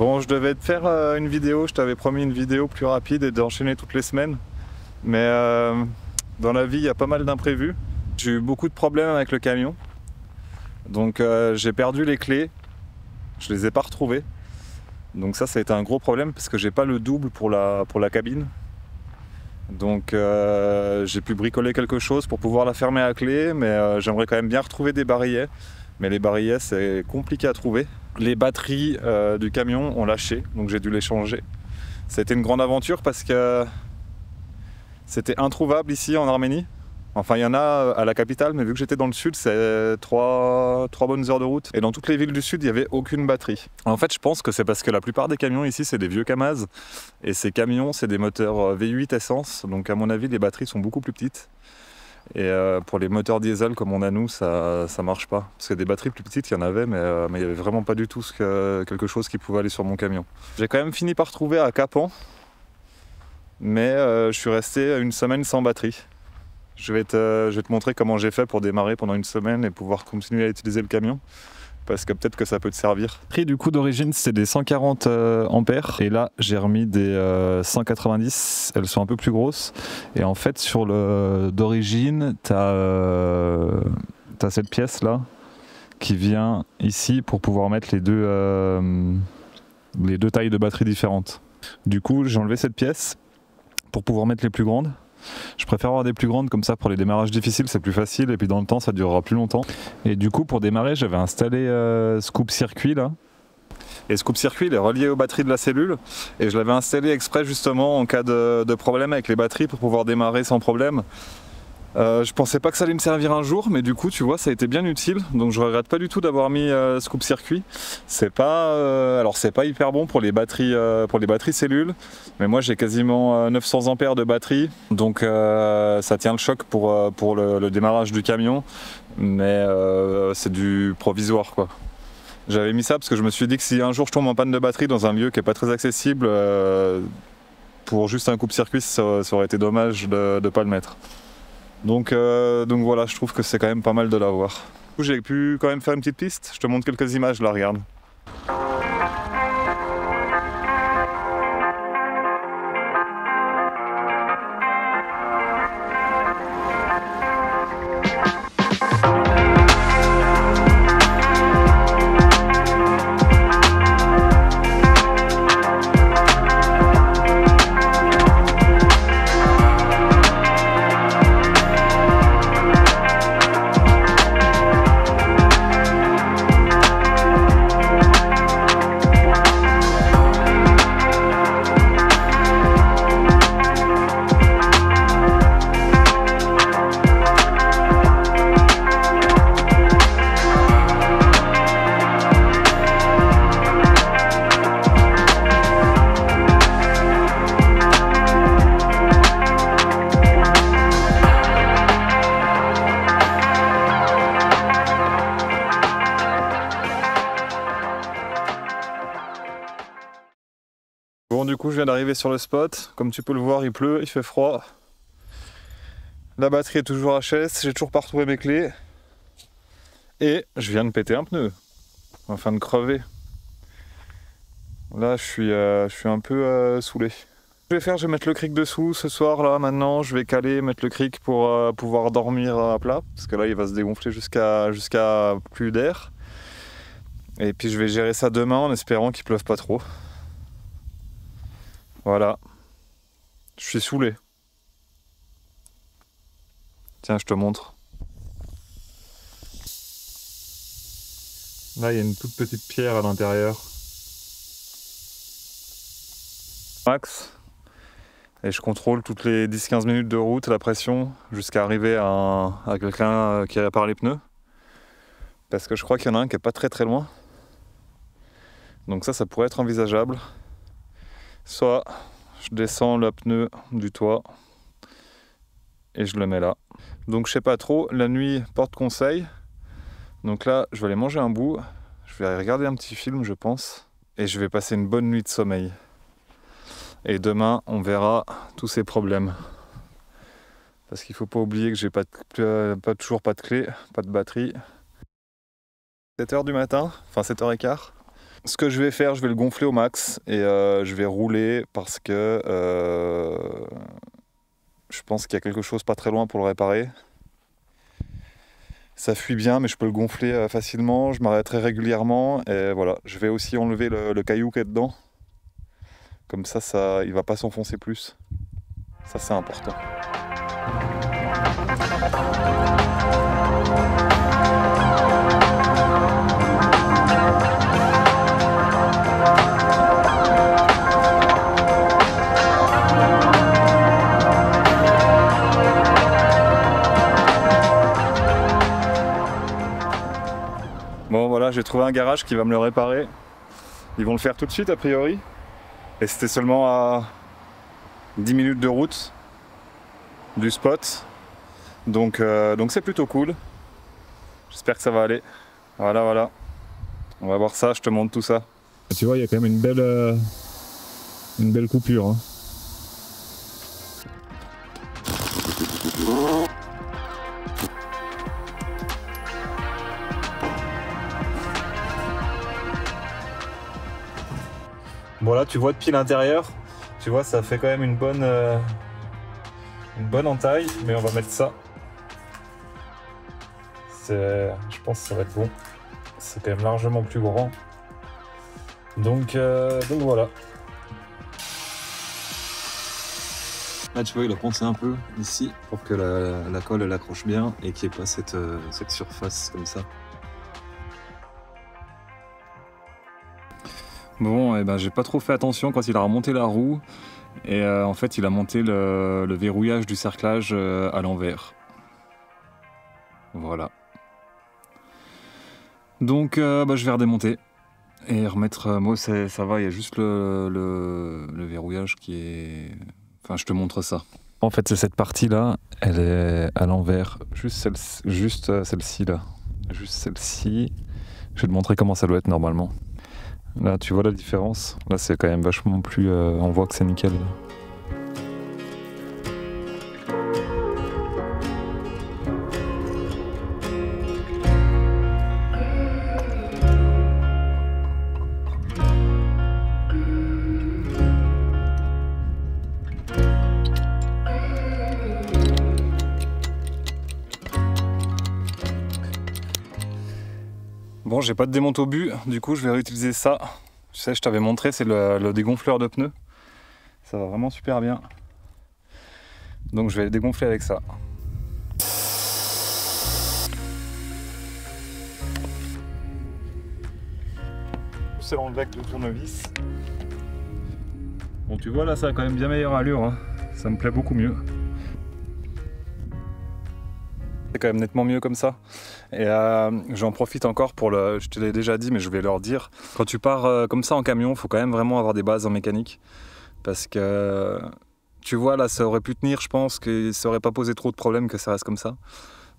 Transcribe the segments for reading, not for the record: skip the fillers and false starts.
Bon, je devais te faire une vidéo, je t'avais promis une vidéo plus rapide et d'enchaîner toutes les semaines. Mais dans la vie, il y a pas mal d'imprévus. J'ai eu beaucoup de problèmes avec le camion. Donc j'ai perdu les clés, je les ai pas retrouvées. Donc ça a été un gros problème parce que j'ai pas le double pour la cabine. Donc j'ai pu bricoler quelque chose pour pouvoir la fermer à clé, mais j'aimerais quand même bien retrouver des barillet. Mais les barillet, c'est compliqué à trouver. Les batteries du camion ont lâché, donc j'ai dû les changer. C'était une grande aventure parce que c'était introuvable ici en Arménie. Enfin, il y en a à la capitale, mais vu que j'étais dans le sud, c'est trois bonnes heures de route. Et dans toutes les villes du sud, il n'y avait aucune batterie. En fait, je pense que c'est parce que la plupart des camions ici, c'est des vieux Kamaz. Et ces camions, c'est des moteurs V8 essence. Donc à mon avis, les batteries sont beaucoup plus petites. Et pour les moteurs diesel comme on a nous, ça marche pas. Parce que des batteries plus petites, il y en avait, mais il n'y avait vraiment pas du tout quelque chose qui pouvait aller sur mon camion. J'ai quand même fini par trouver à Capan, mais je suis resté une semaine sans batterie. Je vais te montrer comment j'ai fait pour démarrer pendant une semaine et pouvoir continuer à utiliser le camion. Parce que peut-être que ça peut te servir. Le prix du coup d'origine c'était des 140 ampères et là j'ai remis des 190, elles sont un peu plus grosses et en fait sur le d'origine t'as cette pièce là qui vient ici pour pouvoir mettre les deux tailles de batterie différentes. Du coup j'ai enlevé cette pièce pour pouvoir mettre les plus grandes. Je préfère avoir des plus grandes comme ça pour les démarrages difficiles, c'est plus facile et puis dans le temps ça durera plus longtemps. Et du coup pour démarrer j'avais installé Scoop Circuit là. Et Scoop Circuit il est relié aux batteries de la cellule et je l'avais installé exprès justement en cas de problème avec les batteries pour pouvoir démarrer sans problème. Je pensais pas que ça allait me servir un jour, mais du coup tu vois ça a été bien utile, donc je regrette pas du tout d'avoir mis Scoop Circuit. C'est pas alors c'est pas hyper bon pour les batteries cellules, mais moi j'ai quasiment 900 ampères de batterie, donc ça tient le choc pour le démarrage du camion, mais c'est du provisoire quoi. J'avais mis ça parce que je me suis dit que si un jour je tombe en panne de batterie dans un lieu qui est pas très accessible, pour juste un coupe-circuit ça aurait été dommage de pas le mettre. Donc voilà, je trouve que c'est quand même pas mal de l'avoir. J'ai pu quand même faire une petite piste, je te montre quelques images là, regarde. Bon, du coup je viens d'arriver sur le spot, comme tu peux le voir il pleut, il fait froid. La batterie est toujours HS, j'ai toujours pas retrouvé mes clés. Et je viens de péter un pneu, enfin de crever. Là je suis un peu saoulé. Je vais mettre le cric dessous ce soir là maintenant, je vais caler, mettre le cric pour pouvoir dormir à plat. Parce que là il va se dégonfler jusqu'à plus d'air. Et puis je vais gérer ça demain en espérant qu'il pleuve pas trop. Voilà, je suis saoulé. Tiens, je te montre. Là, il y a une toute petite pierre à l'intérieur. Max. Et je contrôle toutes les 10-15 minutes de route la pression jusqu'à arriver à quelqu'un qui répare les pneus. Parce que je crois qu'il y en a un qui est pas très loin. Donc ça pourrait être envisageable. Soit je descends le pneu du toit et je le mets là. Donc je sais pas trop, la nuit porte conseil. Donc là je vais aller manger un bout, je vais aller regarder un petit film je pense. Et je vais passer une bonne nuit de sommeil. Et demain on verra tous ces problèmes. Parce qu'il faut pas oublier que j'ai toujours pas de clé, pas de batterie. 7h du matin, enfin 7h15. Ce que je vais faire, je vais le gonfler au max et je vais rouler parce que je pense qu'il y a quelque chose pas très loin pour le réparer. Ça fuit bien, mais je peux le gonfler facilement, je m'arrêterai régulièrement et voilà. Je vais aussi enlever le caillou qui est dedans. Comme ça, il va pas s'enfoncer plus. Ça, c'est important. Bon voilà, j'ai trouvé un garage qui va me le réparer. Ils vont le faire tout de suite a priori. Et c'était seulement à 10 minutes de route du spot. Donc c'est plutôt cool. J'espère que ça va aller. Voilà. On va voir ça, je te montre tout ça. Tu vois, il y a quand même une belle coupure. Hein. Bon là tu vois depuis l'intérieur, tu vois ça fait quand même une bonne entaille, mais on va mettre ça. Je pense que ça va être bon. C'est quand même largement plus grand. Donc voilà. Là tu vois il a poncé un peu ici pour que la colle elle accroche bien et qu'il n'y ait pas cette surface comme ça. Bon, et ben j'ai pas trop fait attention quand il a remonté la roue et en fait il a monté le verrouillage du cerclage à l'envers. Voilà. Donc je vais redémonter et remettre. Moi ça va, il y a juste le verrouillage qui est. Enfin, je te montre ça. En fait, c'est cette partie-là, elle est à l'envers. Juste celle-ci là. Juste celle-ci. Je vais te montrer comment ça doit être normalement. Là, tu vois la différence? Là, c'est quand même vachement plus... on voit que c'est nickel. Là. Bon, j'ai pas de démonte au but, du coup je vais réutiliser ça. Tu sais, je t'avais montré, c'est le dégonfleur de pneus. Ça va vraiment super bien. Donc je vais le dégonfler avec ça. C'est dans le bec de tournevis. Bon, tu vois là, ça a quand même bien meilleure allure. Hein. Ça me plaît beaucoup mieux. C'est quand même nettement mieux comme ça. Et j'en profite encore pour je te l'ai déjà dit, mais je vais leur dire. Quand tu pars comme ça en camion, il faut quand même vraiment avoir des bases en mécanique. Parce que, tu vois, là, ça aurait pu tenir, je pense, que ça aurait pas posé trop de problèmes que ça reste comme ça.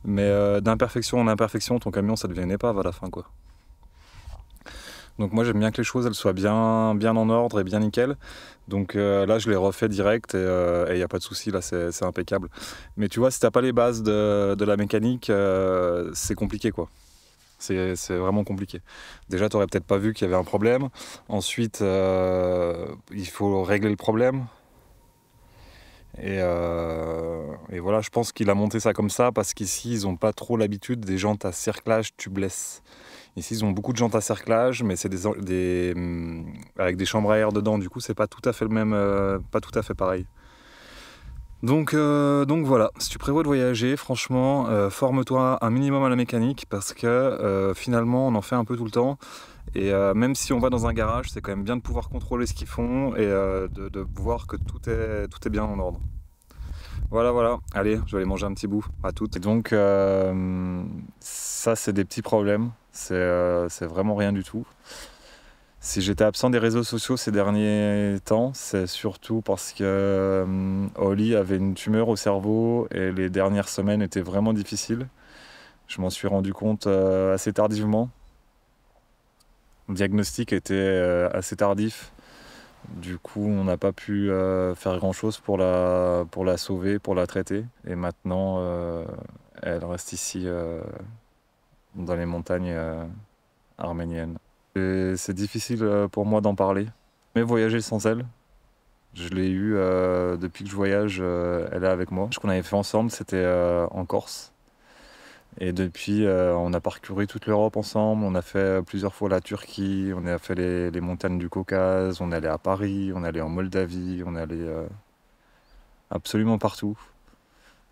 Mais d'imperfection en imperfection, ton camion, ça devient une épave à la fin, quoi. Donc moi j'aime bien que les choses elles soient bien en ordre et bien nickel. Donc là je les refais direct et il n'y a pas de souci, là c'est impeccable. Mais tu vois, si t'as pas les bases de la mécanique, c'est compliqué quoi. C'est vraiment compliqué. Déjà t'aurais peut-être pas vu qu'il y avait un problème. Ensuite il faut régler le problème. Et voilà, je pense qu'il a monté ça comme ça parce qu'ici ils n'ont pas trop l'habitude des jantes à cerclage tubeless. Ici, ils ont beaucoup de jantes à cerclage, mais c'est avec des chambres à air dedans. Du coup, c'est pas tout à fait le même, pas tout à fait pareil. Donc voilà, si tu prévois de voyager, franchement, forme-toi un minimum à la mécanique parce que finalement, on en fait un peu tout le temps. Et même si on va dans un garage, c'est quand même bien de pouvoir contrôler ce qu'ils font et de voir que tout est bien en ordre. Voilà, allez, je vais aller manger un petit bout, à toutes. Et donc, ça, c'est des petits problèmes. C'est vraiment rien du tout. Si j'étais absent des réseaux sociaux ces derniers temps, c'est surtout parce que Oli avait une tumeur au cerveau et les dernières semaines étaient vraiment difficiles. Je m'en suis rendu compte assez tardivement. Le diagnostic était assez tardif. Du coup, on n'a pas pu faire grand-chose pour la sauver, pour la traiter. Et maintenant, elle reste ici dans les montagnes arméniennes. Et c'est difficile pour moi d'en parler. Mais voyager sans elle, je l'ai eu depuis que je voyage, elle est avec moi. Ce qu'on avait fait ensemble, c'était en Corse. Et depuis, on a parcouru toute l'Europe ensemble. On a fait plusieurs fois la Turquie, on a fait les montagnes du Caucase, on est allé à Paris, on est allé en Moldavie, on est allé absolument partout.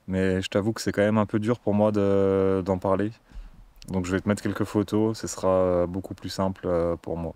Mais je t'avoue que c'est quand même un peu dur pour moi d'en parler. Donc je vais te mettre quelques photos, ce sera beaucoup plus simple pour moi.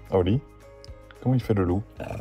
Oli, comment il fait le loup? Ah